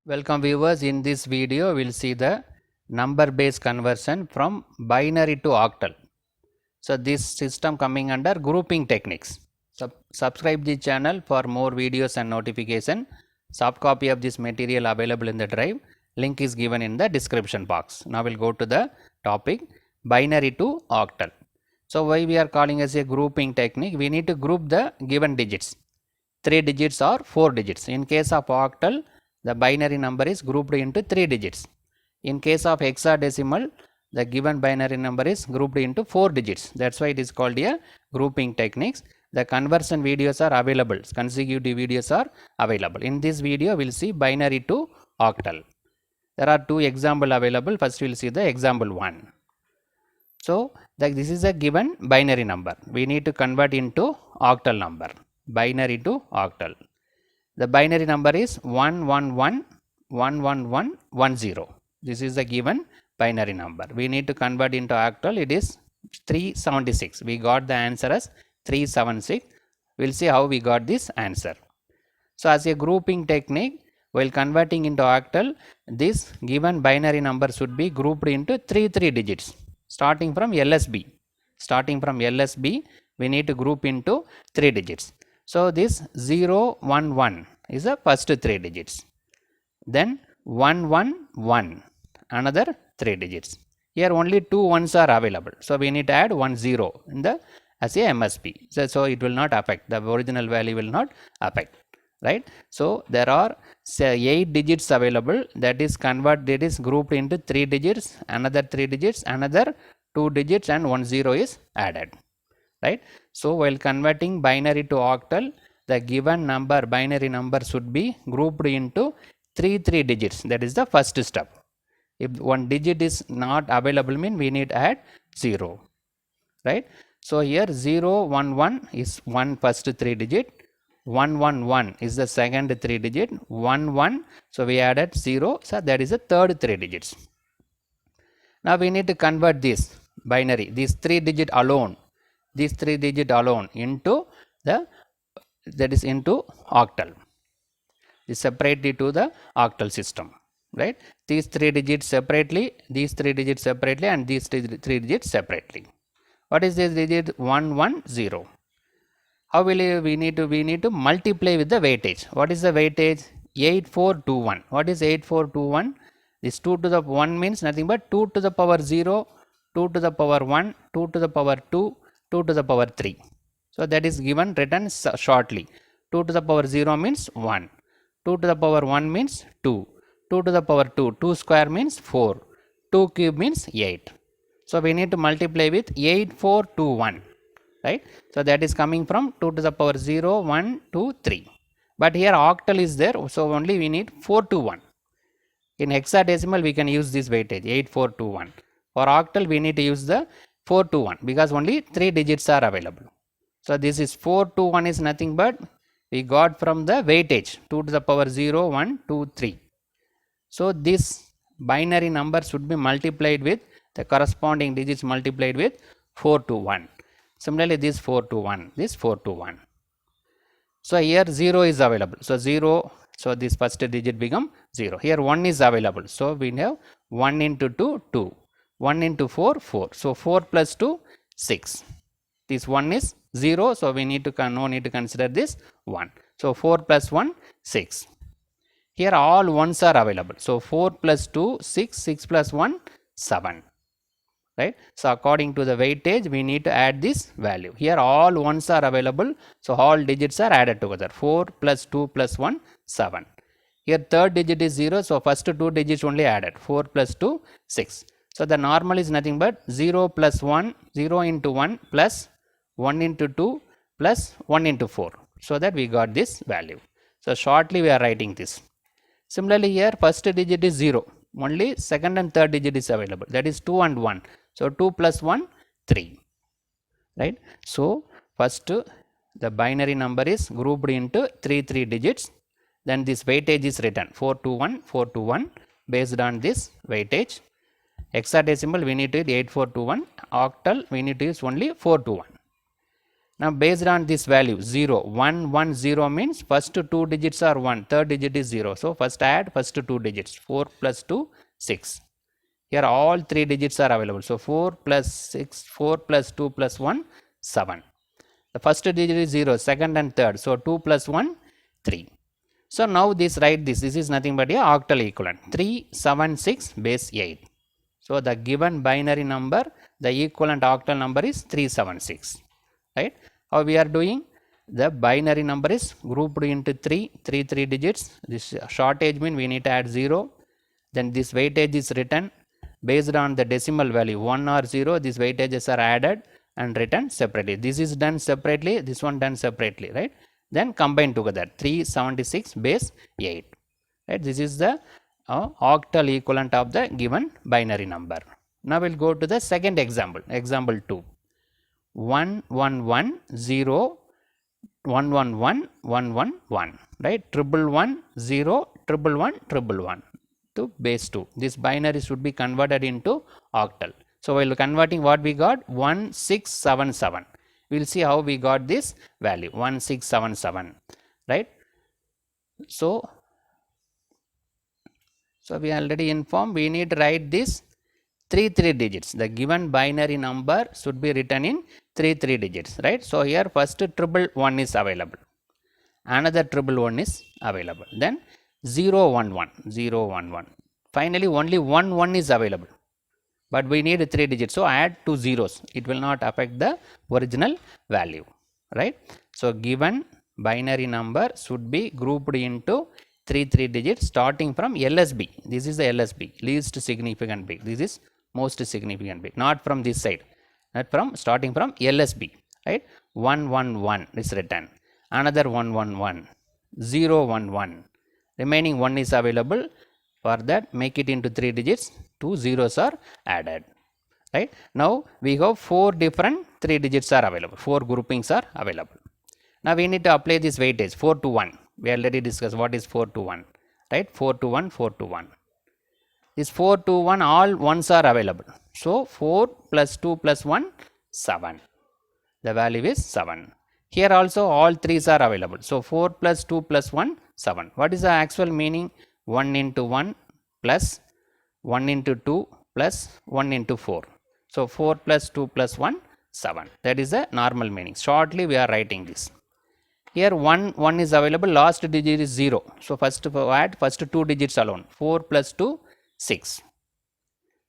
Welcome viewers. In this video we will see the number based conversion from binary to octal. So this system coming under grouping techniques. Subscribe the channel for more videos and notification. Soft copy of this material available in the drive. Link is given in the description box. Now we'll go to the topic binary to octal. So why we are calling as a grouping technique? We need to group the given digits. 3 digits or 4 digits. In case of octal, the binary number is grouped into 3 digits. In case of hexadecimal, the given binary number is grouped into 4 digits. That's why it is called a grouping techniques. The conversion videos are available. Consecutive videos are available. In this video, we'll see binary to octal. There are two examples available. First, we'll see the example 1. So, this is a given binary number. We need to convert into octal number. Binary to octal. The binary number is 1111110. This is the given binary number. We need to convert into octal. It is 376. We got the answer as 376. We'll see how we got this answer. So as a grouping technique, while converting into octal, this given binary number should be grouped into 3 digits starting from LSB. Starting from LSB, we need to group into 3 digits. So this 011 is the first 3 digits. Then 111, another 3 digits. Here only 2 ones are available. So we need to add 10 in the as a MSB. So it will not affect. The original value will not affect. Right. So there are 8 digits available. That is grouped into 3 digits, another 3 digits, another 2 digits, and 10 is added. Right. So while converting binary to octal, the given number binary number should be grouped into 3 digits. That is the first step. If one digit is not available, mean we need to add 0. Right. So here 011 is one first 3 digit. 111 is the second 3 digit. 11. So we added 0. So that is the third 3 digits. Now we need to convert this binary, these 3 digit alone. These 3 digit alone into into octal. This separately to the octal system, right? These 3 digits separately, these 3 digits separately, and these 3 digits separately. What is this digit? 110. How will we need to multiply with the weightage? What is the weightage? 8421. What is 8421? This 2 to the 1 means nothing but 2 to the power 0, 2 to the power 1, 2 to the power 2, 2 to the power 3. So that is given written shortly. 2 to the power 0 means 1. 2 to the power 1 means 2. 2 to the power 2. 2 square means 4. 2 cube means 8. So we need to multiply with 8421. Right. So that is coming from 2 to the power 0, 1, 2, 3. But here octal is there. So only we need 4 to 1. In hexadecimal we can use this weightage 8421. For octal we need to use the 4 to 1 because only 3 digits are available. So this is 4 to 1 is nothing but we got from the weightage 2 to the power 0, 1, 2, 3. So this binary number should be multiplied with the corresponding digits multiplied with 4 to 1. Similarly this 4 to 1, this 4 to 1. So here 0 is available. So 0, so this first digit become 0. Here 1 is available. So we have 1 into 2, 2. 1 into 4, 4. So 4 plus 2, 6. This 1 is 0. So we need to consider this 1. So 4 plus 1, 6. Here all ones are available. So 4 plus 2, 6. 6 plus 1, 7. Right. So according to the weightage, we need to add this value. Here all ones are available. So all digits are added together. 4 plus 2 plus 1, 7. Here third digit is 0. So first 2 digits only added. 4 plus 2, 6. So the normal is nothing but 0 plus 1, 0 into 1 plus 1 into 2 plus 1 into 4. So that we got this value. So shortly we are writing this. Similarly here first digit is 0. Only second and third digit is available. That is 2 and 1. So 2 plus 1, 3. Right. So first the binary number is grouped into 3 digits. Then this weightage is written 4 to 1, 4 to 1 based on this weightage. Hexadecimal we need to use 8421. Octal we need to use only 4 to 1. Now based on this value 0, 1, 1, 0 means first two digits are 1, third digit is 0. So first add first two digits, 4 plus 2, 6. Here all three digits are available. So 4 plus 6, 4 plus 2 plus 1, 7. The first digit is 0, second and third. So 2 plus 1, 3. So now this write this is nothing but a octal equivalent. 376 base 8. So the given binary number, the equivalent octal number is 376. Right? How we are doing? The binary number is grouped into 3 digits. This shortage means we need to add 0. Then this weightage is written based on the decimal value 1 or 0. These weightages are added and written separately. This is done separately, this one done separately, right? Then combine together 376 base 8. Right? This is the octal equivalent of the given binary number. Now we'll go to the second example, example 2. 1110 111 111, right? 111 0 111 111 to base 2. This binary should be converted into octal. So while converting, what we got? 1677. We will see how we got this value 1677, right? So we already informed we need to write this 3 digits. The given binary number should be written in 3 digits, right? So here first 111 is available, another 111 is available, then 011. Finally only 1 is available, but we need 3 digits, so add 2 zeros. It will not affect the original value, right? So given binary number should be grouped into 3 digits starting from LSB. This is the LSB, least significant bit. This is most significant bit, not from this side, not from starting from LSB, right? 111 is written, another 111, 011, remaining 1 is available. For that, make it into 3 digits, 2 zeros are added, right? Now we have 4 different 3 digits are available, 4 groupings are available. Now we need to apply this weightage 4 to 1. We already discussed what is 4 to 1, right? 4 to 1, 4 to 1. This 4 to 1, all ones are available. So 4 plus 2 plus 1, 7. The value is 7. Here also all 3s are available. So 4 plus 2 plus 1, 7. What is the actual meaning? 1 into 1 plus 1 into 2 plus 1 into 4. So 4 plus 2 plus 1, 7. That is the normal meaning. Shortly we are writing this. Here 1 is available, last digit is 0. So first add first 2 digits alone. 4 plus 2, 6.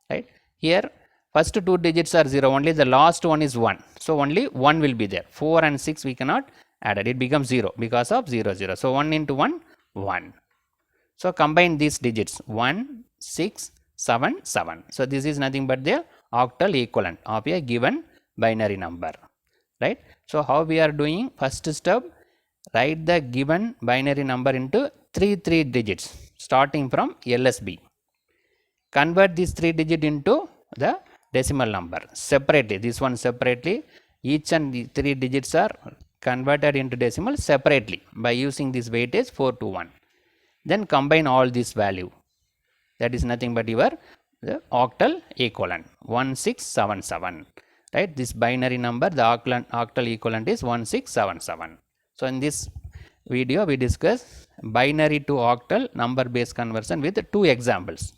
Right? Here first 2 digits are 0, only the last one is 1. So only 1 will be there. 4 and 6 we cannot add it. It becomes 0 because of 0, 0. So 1 into 1, 1. So combine these digits 1, 6, 7, 7. So this is nothing but the octal equivalent of a given binary number, right? So how we are doing? First step, write the given binary number into 3 digits starting from LSB. Convert this 3 digit into the decimal number separately. This one separately. Each and the 3 digits are converted into decimal separately by using this weightage 4 to 1. Then combine all this value. That is nothing but your the octal equivalent 1677. Right? This binary number, the octal equivalent is 1677. So in this video we discuss binary to octal number based conversion with 2 examples.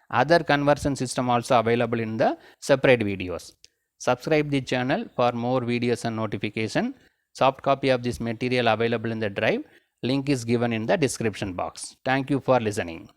Other conversion system also available in the separate videos. Subscribe the channel for more videos and notification. Soft copy of this material available in the drive. Link is given in the description box. Thank you for listening.